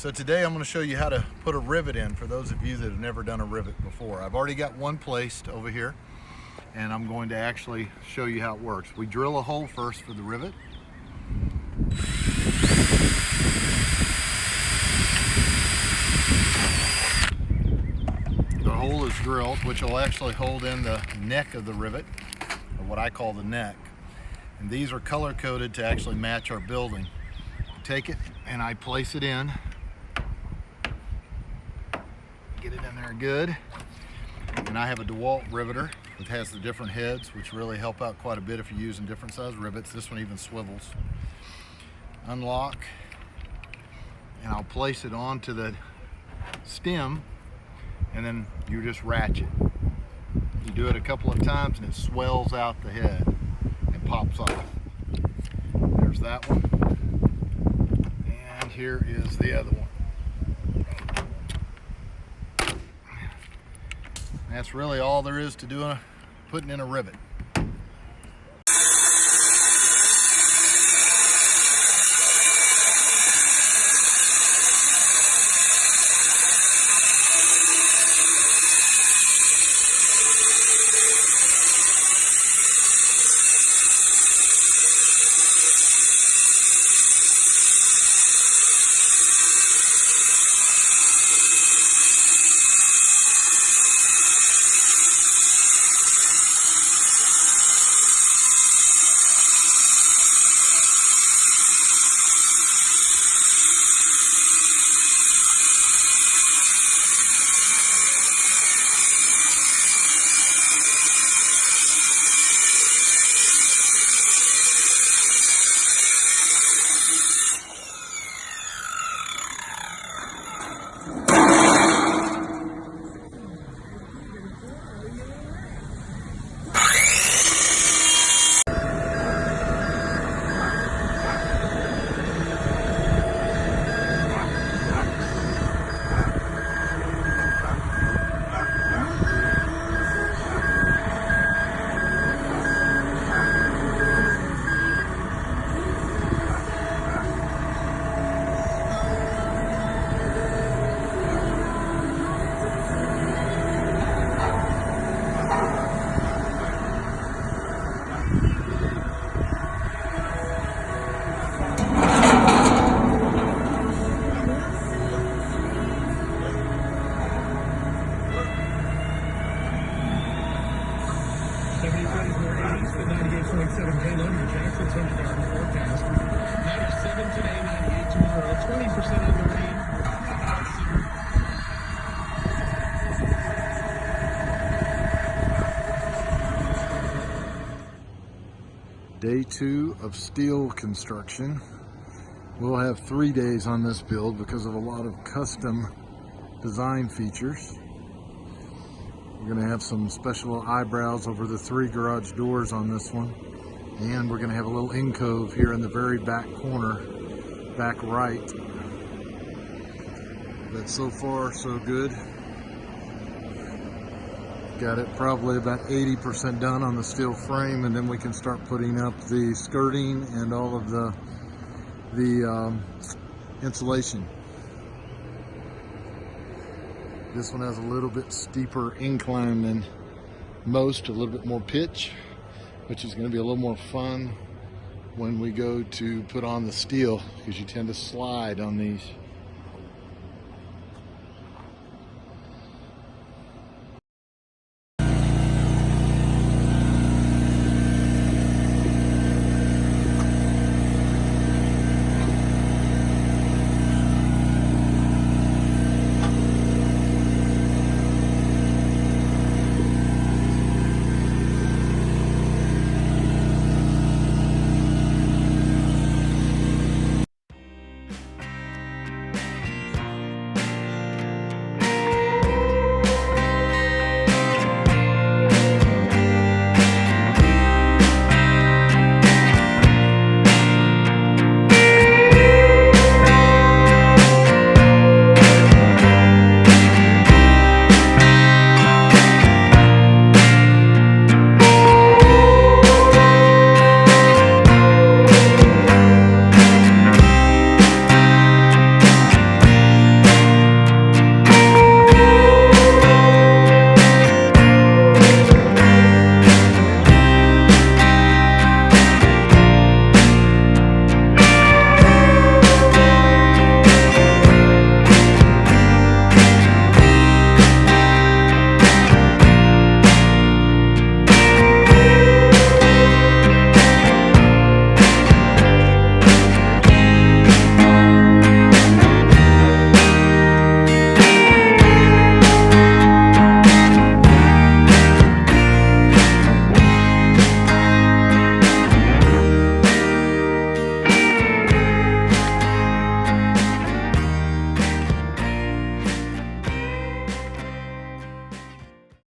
So today I'm going to show you how to put a rivet in for those of you that have never done a rivet before. I've already got one placed over here and I'm going to actually show you how it works. We drill a hole first for the rivet. The hole is drilled, which will actually hold in the neck of the rivet, or what I call the neck. And these are color coded to actually match our building. I take it and I place it in. Get it in there good. And I have a DeWalt riveter that has the different heads, which really help out quite a bit if you're using different size rivets. This one even swivels. Unlock, and I'll place it onto the stem, and then you just ratchet. You do it a couple of times and it swells out the head and pops off. There's that one. And here is the other one. That's really all there is to putting in a rivet. Day 2 of steel construction. We'll have 3 days on this build because of a lot of custom design features. We're going to have some special eyebrows over the 3 garage doors on this one. And we're going to have a little alcove here in the very back corner, back right. But so far, so good. Got it probably about 80% done on the steel frame, and then we can start putting up the skirting and all of the insulation. This one has a little bit steeper incline than most, a little bit more pitch, which is going to be a little more fun when we go to put on the steel, because you tend to slide on these.